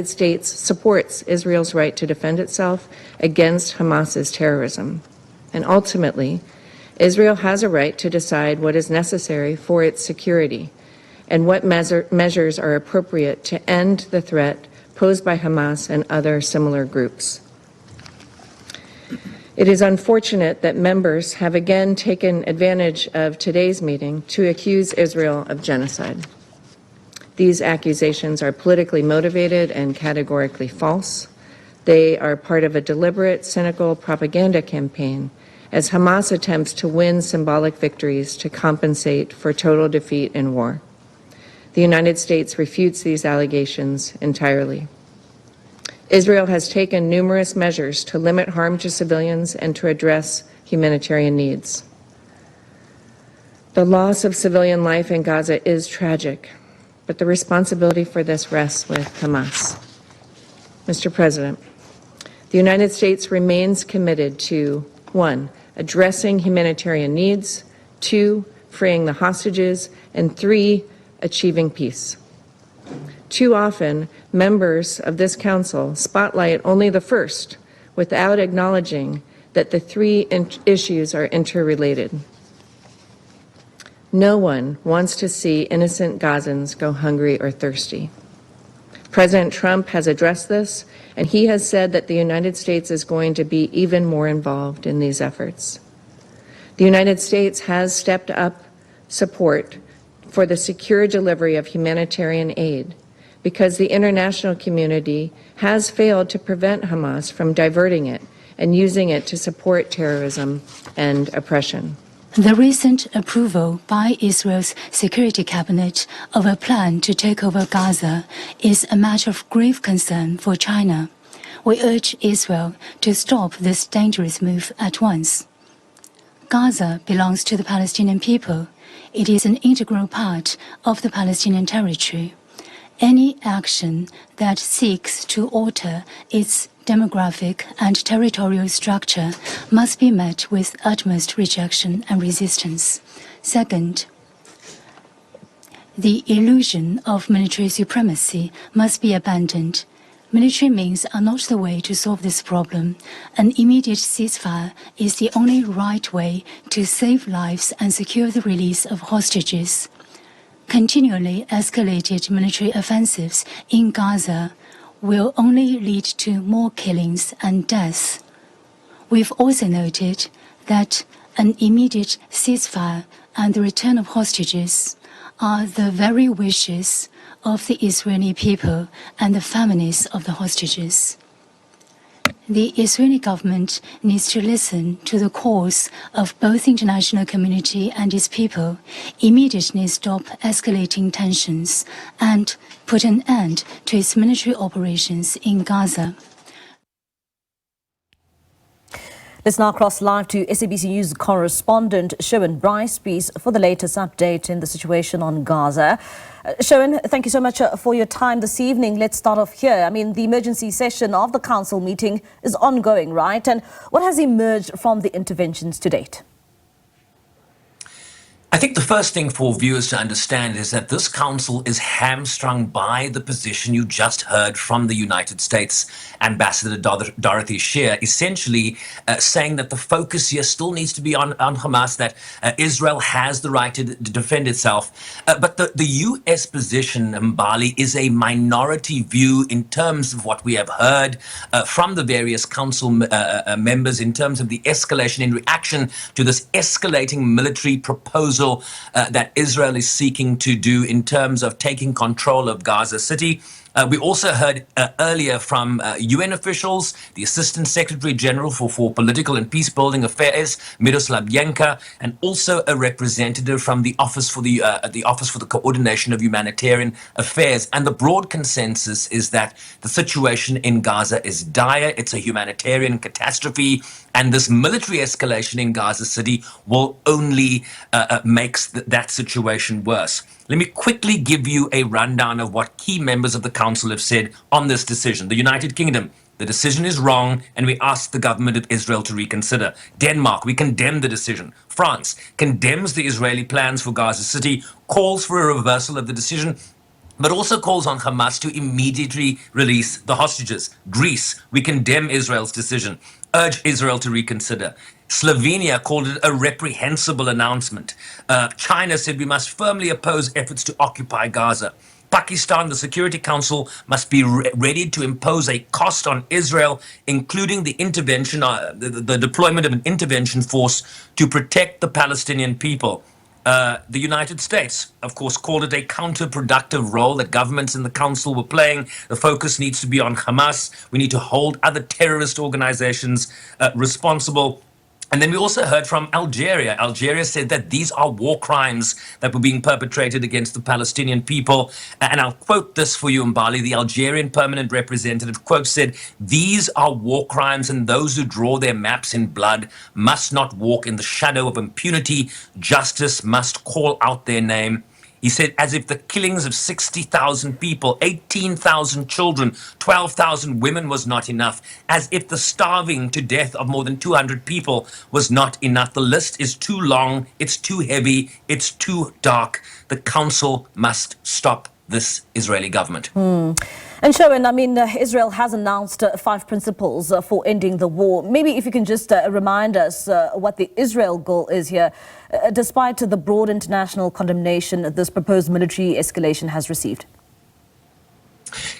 United States supports Israel's right to defend itself against Hamas's terrorism. And ultimately, Israel has a right to decide what is necessary for its security and what measures are appropriate to end the threat posed by Hamas and other similar groups. It is unfortunate that members have again taken advantage of today's meeting to accuse Israel of genocide. These accusations are politically motivated and categorically false. They are part of a deliberate, cynical propaganda campaign as Hamas attempts to win symbolic victories to compensate for total defeat in war. The United States refutes these allegations entirely. Israel has taken numerous measures to limit harm to civilians and to address humanitarian needs. The loss of civilian life in Gaza is tragic, but the responsibility for this rests with Hamas. Mr. President, the United States remains committed to 1. Addressing humanitarian needs, 2. Freeing the hostages, and 3. Achieving peace. Too often, members of this council spotlight only the first without acknowledging that the three issues are interrelated. No one wants to see innocent Gazans go hungry or thirsty. President Trump has addressed this, and he has said that the United States is going to be even more involved in these efforts. The United States has stepped up support for the secure delivery of humanitarian aid because the international community has failed to prevent Hamas from diverting it and using it to support terrorism and oppression. The recent approval by Israel's Security Cabinet of a plan to take over Gaza is a matter of grave concern for China. We urge Israel to stop this dangerous move at once. Gaza belongs to the Palestinian people. It is an integral part of the Palestinian territory. Any action that seeks to alter its demographic and territorial structure must be met with utmost rejection and resistance. Second, the illusion of military supremacy must be abandoned. Military means are not the way to solve this problem. An immediate ceasefire is the only right way to save lives and secure the release of hostages. Continually escalated military offensives in Gaza will only lead to more killings and deaths. We've also noted that an immediate ceasefire and the return of hostages are the very wishes of the Israeli people and the families of the hostages. The Israeli government needs to listen to the calls of both the international community and its people, immediately stop escalating tensions, and put an end to its military operations in Gaza. Let's now cross live to SABC News correspondent Sherwin Bryce-Pease for the latest update in the situation on Gaza. Sherwin, thank you so much for your time this evening. Let's start off here. I mean, the emergency session of the council meeting is ongoing, right? And what has emerged from the interventions to date? I think the first thing for viewers to understand is that this council is hamstrung by the position you just heard from the United States Ambassador Dorothy Shear, essentially saying that the focus here still needs to be on Hamas, that Israel has the right to defend itself. But the U.S. position, Mbali, is a minority view in terms of what we have heard from the various council members in terms of the escalation in reaction to this escalating military proposal that Israel is seeking to do in terms of taking control of Gaza City. We also heard earlier from UN officials, the Assistant Secretary General for Political and Peace-Building Affairs, Miroslav Yenka, and also a representative from the Office for the Coordination of Humanitarian Affairs. And the broad consensus is that the situation in Gaza is dire. It's a humanitarian catastrophe, and this military escalation in Gaza City will only makes that situation worse. Let me quickly give you a rundown of what key members of the council have said on this decision. The United Kingdom: the decision is wrong and we ask the government of Israel to reconsider. Denmark: we condemn the decision. France condemns the Israeli plans for Gaza City, calls for a reversal of the decision, but also calls on Hamas to immediately release the hostages. Greece, we condemn Israel's decision, urge Israel to reconsider. Slovenia called it a reprehensible announcement. China said we must firmly oppose efforts to occupy Gaza. Pakistan, the Security Council, must be ready to impose a cost on Israel, including the intervention, the deployment of an intervention force to protect the Palestinian people. The United States, of course, called it a counterproductive role that governments in the council were playing. The focus needs to be on Hamas. We need to hold other terrorist organizations responsible. And then we also heard from Algeria. Algeria said that these are war crimes that were being perpetrated against the Palestinian people. And I'll quote this for you, Mbali. The Algerian permanent representative, quote, said, "These are war crimes, and those who draw their maps in blood must not walk in the shadow of impunity. Justice must call out their name." He said, as if the killings of 60,000 people, 18,000 children, 12,000 women was not enough, as if the starving to death of more than 200 people was not enough. The list is too long, it's too heavy, it's too dark. The council must stop this Israeli government. And Sherwin, I mean, Israel has announced 5 principles for ending the war. Maybe if you can just remind us what the Israel goal is here, despite the broad international condemnation this proposed military escalation has received.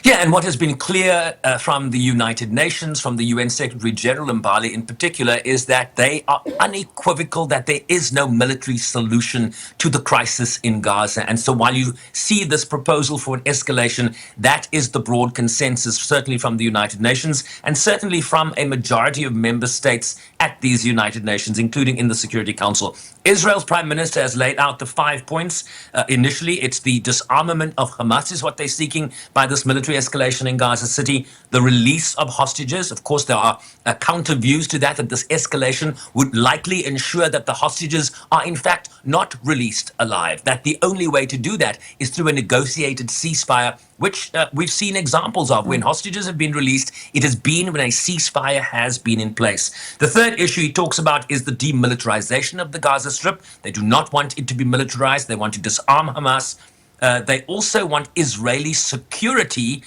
Yeah, and what has been clear from the United Nations, from the UN Secretary General Mbali in particular, is that they are unequivocal that there is no military solution to the crisis in Gaza. And so while you see this proposal for an escalation, that is the broad consensus, certainly from the United Nations and certainly from a majority of member states at these United Nations, including in the Security Council. Israel's Prime Minister has laid out the 5 points. Initially, it's the disarmament of Hamas is what they're seeking by this military escalation in Gaza City, the release of hostages. Of course, there are counter views to that this escalation would likely ensure that the hostages are in fact not released alive, that the only way to do that is through a negotiated ceasefire, which we've seen examples of. When hostages have been released, it has been when a ceasefire has been in place. The third issue he talks about is the demilitarization of the Gaza Strip. They do not want it to be militarized. They want to disarm Hamas. They also want Israeli security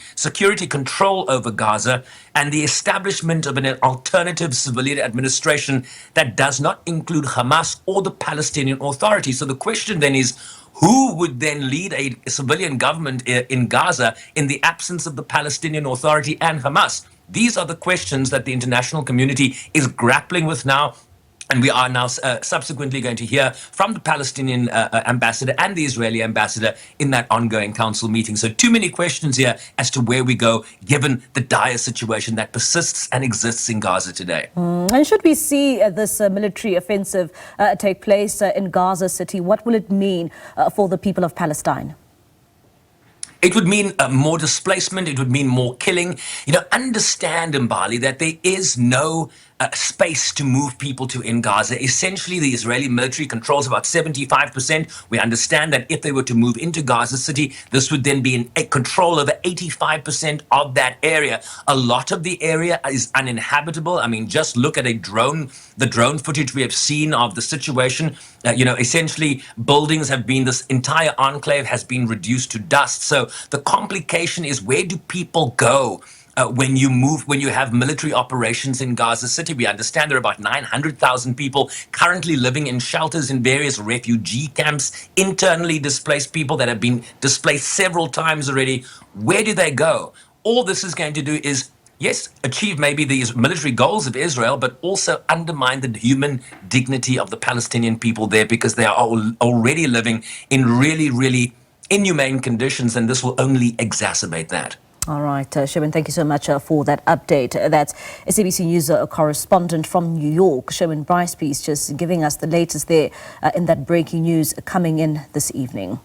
control over Gaza, and the establishment of an alternative civilian administration that does not include Hamas or the Palestinian Authority. So the question then is, who would then lead a civilian government in Gaza in the absence of the Palestinian Authority and Hamas? These are the questions that the international community is grappling with now. And we are now subsequently going to hear from the Palestinian ambassador and the Israeli ambassador in that ongoing council meeting. So too many questions here as to where we go, given the dire situation that persists and exists in Gaza today. And should we see this military offensive take place in Gaza City, what will it mean for the people of Palestine? It would mean more displacement. It would mean more killing. You know, understand, Mbali, that there is no space to move people to in Gaza. Essentially, the Israeli military controls about 75%. We understand that if they were to move into Gaza City, this would then be in control over 85% of that area. A lot of the area is uninhabitable. I mean, just look at the drone footage we have seen of the situation. Essentially, buildings have been, this entire enclave has been reduced to dust. So the complication is, where do people go when you have military operations in Gaza City? We understand there are about 900,000 people currently living in shelters in various refugee camps, internally displaced people that have been displaced several times already. Where do they go? All this is going to do is, yes, achieve maybe these military goals of Israel, but also undermine the human dignity of the Palestinian people there, because they are already living in really, really inhumane conditions, and this will only exacerbate that. All right, Sherwin, thank you so much for that update. That's SABC News correspondent from New York, Sherwin Bryce-Pease, just giving us the latest there in that breaking news coming in this evening.